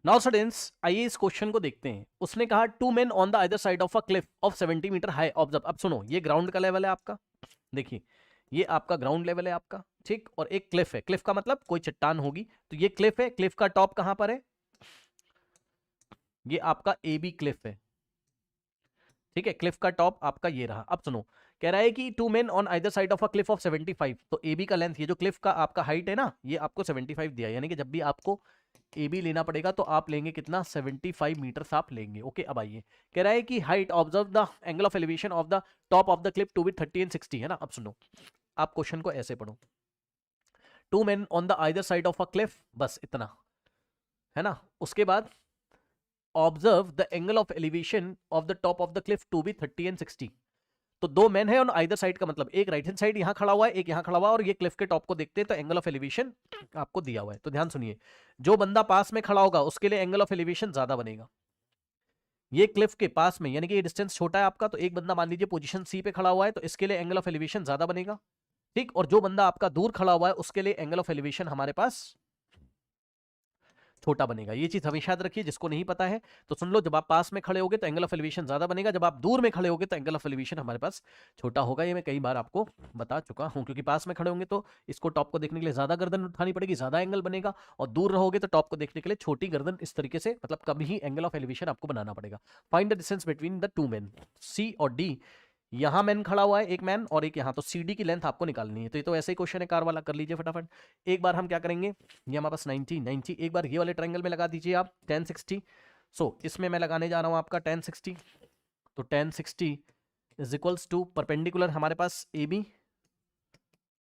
Now students, आइए इस question को देखते हैं। उसने कहा two men on the other side of a cliff of 70 meter high observe. अब सुनो, ये ग्राउंड का लेवल है आपका, देखिए ये आपका ग्राउंड लेवल है आपका, ठीक, और एक क्लिफ है। क्लिफ का मतलब कोई चट्टान होगी, तो ये क्लिफ है। क्लिफ का टॉप कहां पर है? ये आपका ए बी क्लिफ है, ठीक है। क्लिफ का टॉप आपका ये रहा। अब सुनो, कह रहा है कि two men on either side of a cliff of 75, तो ए बी का लेंथ, ये जो क्लिफ का आपका हाइट है ना, ये आपको 75 दिया, यानी कि जब भी आपको ए बी लेना पड़ेगा तो आप लेंगे कितना? 75 मीटर आप लेंगे। ओके, अब आइए, कह रहा है कि height observe the angle of elevation of the top of the cliff to be 30 and 60, है ना। अब सुनो, आप क्वेश्चन को ऐसे पढ़ो, two men on the either side of a cliff, बस इतना, है ना। उसके बाद observe the angle of elevation of the top of the cliff to be 30 and 60। तो दो मैन है ऑन आइदर साइड का मतलब एक राइट हैंड साइड यहां खड़ा हुआ है, एक यहां खड़ा हुआ है, और ये क्लिफ के टॉप को देखते हैं तो एंगल ऑफ एलिवेशन आपको दिया हुआ है। तो ध्यान सुनिए, जो बंदा पास में खड़ा होगा उसके लिए एंगल ऑफ एलिवेशन ज्यादा बनेगा। ये क्लिफ के पास में, यानी कि ये डिस्टेंस छोटा है आपका, तो एक बंदा मान लीजिए पोजीशन सी पे खड़ा हुआ है, तो इसके लिए एंगल ऑफ एलिवेशन ज्यादा बनेगा, ठीक। और जो बंदा आपका दूर खड़ा हुआ है उसके लिए एंगल ऑफ एलिवेशन हमारे पास छोटा बनेगा। ये चीज हमेशा याद रखिए, जिसको नहीं पता है तो सुन लो। जब आप पास में खड़े होगे तो एंगल ऑफ एलिवेशन ज्यादा बनेगा, जब आप दूर में खड़े होगे तो एंगल ऑफ एलिवेशन हमारे पास छोटा होगा। ये मैं कई बार आपको बता चुका हूं, क्योंकि पास में खड़े होंगे तो इसको टॉप को देखने के लिए ज्यादा गर्दन उठानी पड़ेगी, ज्यादा एंगल बनेगा, और दूर रहोगे तो टॉप को देखने के लिए छोटी गर्दन, इस तरीके से मतलब कम ही एंगल ऑफ एलिवेशन आपको बनाना पड़ेगा। Find the distance between the two man, C और डी। यहां मैन खड़ा हुआ है, एक मैन और एक यहां, तो सीडी की लेंथ आपको निकालनी है। तो ये तो ऐसे ही क्वेश्चन है, कार वाला कर लीजिए फटाफट। एक बार हम क्या करेंगे, ये हमारे पास 90 एक बार ये वाले ट्रायंगल में लगा दीजिए आप 1060। सो इसमें मैं लगाने जा रहा हूं आपका 1060, तो 1060 इज इक्वल्स टू परपेंडिकुलर हमारे पास ए बी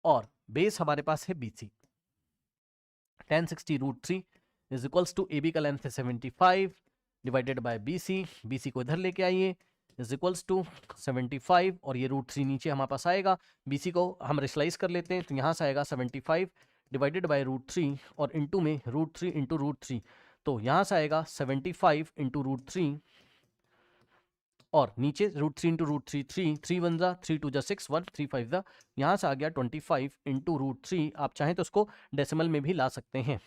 और बेस हमारे पास है BC। 1060√3 is equals to A B का लेंथ है 75 डिवाइडेड बाय BC। BC को इधर लेके आइए, इज इक्वल्स टू 75, और ये √3 नीचे हमारे पास आएगा। BC को हम रेशलाइज कर लेते हैं, तो यहाँ से आएगा 75 डिवाइडेड बाय √3, और इंटू में √3 इंटू √3, तो यहाँ से आएगा 75 इंटू √3, और नीचे √3 इंटू √3, 3 1 जा, 3 2 जा 6, 1 3 5 जा, यहाँ से आ गया 25 इंटू √3। आप चाहें तो उसको डेसिमल में भी ला सकते हैं।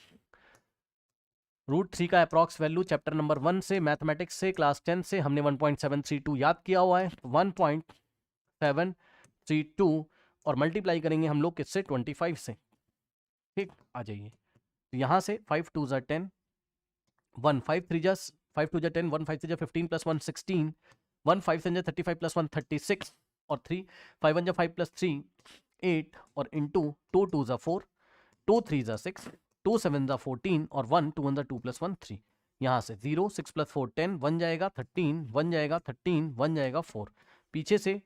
√3 का अप्रॉक्स वैल्यू चैप्टर नंबर 1 से, मैथमेटिक्स से, क्लास 10 से हमने 1.732 याद किया हुआ है। 1.732 और मल्टीप्लाई करेंगे हम लोग किससे? 25 से, ठीक। आ जाइए, तो यहाँ से 5 2 जा 10, 1 5 3 जा 5 2 जा 10, 1 5 3 जा 15 प्लस 1 16, 1 5 7 जा 35 प्लस 1 36, और 3 5 1 जा 5 प्लस 3 8, और इंटू 2 2 जा 4, 2 3 जा 6, 2 7 जा 14, और 1 2 1 जा 2 प्लस 1 3। यहाँ से 0 6 प्लस 4 10, 1 जाएगा 13, 1 जाएगा 13, 1 जाएगा 4। पीछे से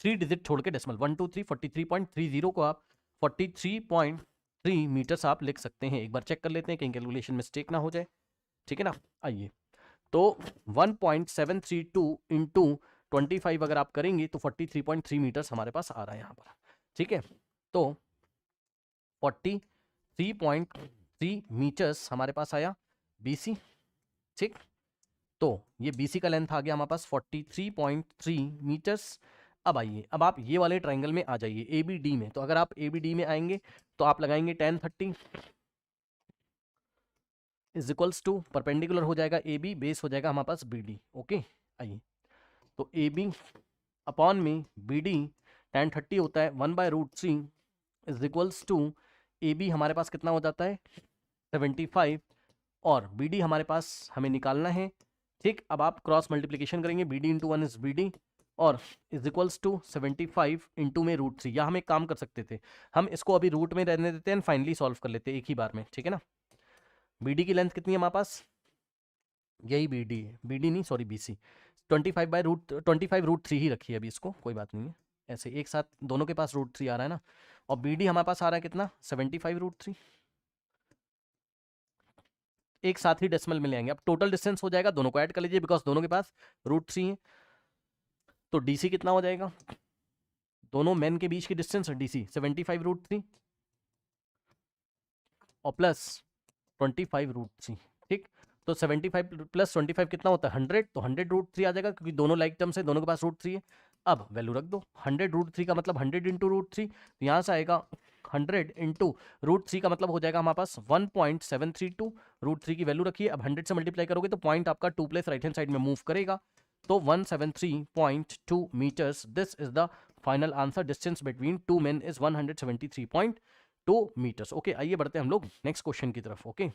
3 डिजिट छोड़ के डेसिमल 1 2 3 43.30 को आप 43.3 मीटर्स आप लिख सकते हैं। एक बार चेक कर लेते हैं कहीं कैलकुलेशन मिस्टेक ना हो जाए, ठीक है ना। आइए, तो 1.732 इंटू 25 अगर आप करेंगे तो 43.3 मीटर्स हमारे पास आ रहा है यहाँ पर, ठीक है। तो 43.3 मीटर्स हमारे पास आया BC, ठीक। तो ये BC का लेंथ आ गया हमारे पास 43.3 मीटर्स। अब आइए, अब आप ये वाले ट्रायंगल में आ जाइए ABD में। तो अगर आप ABD में आएंगे तो आप लगाएंगे 1030 इज इक्वल्स टू परपेंडिकुलर हो जाएगा AB, बेस हो जाएगा हमारे पास BD। ओके, आइए, तो AB अपॉन में BD 1030 होता है 1/√3 इज इक्वल्स टू AB हमारे पास कितना हो जाता है 75, और BD हमारे पास हमें निकालना है, ठीक। अब आप क्रॉस मल्टीप्लीकेशन करेंगे, BD इंटू 1 इज BD, और इज इक्वल्स टू 75 इंटू में √3। या हम एक काम कर सकते थे, हम इसको अभी रूट में रहने देते हैं, फाइनली सॉल्व कर लेते हैं एक ही बार में, ठीक है ना। BD की लेंथ कितनी है हमारे पास? यही BD है, BD नहीं सॉरी BC। 25 √3 ही रखिए अभी इसको, कोई बात नहीं है, ऐसे एक साथ दोनों के पास √3 आ रहा है ना। और BD हमारे पास आ रहा है कितना? 75 √3। एक साथ ही डेसिमल में ले आएंगे। अब टोटल डिस्टेंस हो जाएगा, दोनों को ऐड कर लीजिए बिकॉज दोनों के पास √3 है। तो DC कितना हो जाएगा? दोनों मेन के बीच की डिस्टेंस DC 75 √3 और प्लस 25 √3, ठीक। तो 75 प्लस 25 कितना होता है 100, तो 100 √3 आ जाएगा क्योंकि दोनों लाइक टर्म्स है, दोनों के पास √3 है। अब वैल्यू रख दो, 100 √3 का मतलब 100 इंटू √3, तो यहाँ से आएगा 100 इंटू √3 का मतलब हो जाएगा हमारे पास 1.732। √3 की वैल्यू रखिए, अब 100 से मल्टीप्लाई करोगे तो पॉइंट आपका 2 प्लेस राइट हैंड साइड में मूव करेगा, तो 173.2 meters. This is the final answer. Distance between two men is 173.2 meters. Okay, आइए बढ़ते हैं हम लोग नेक्स्ट क्वेश्चन की तरफ। ओके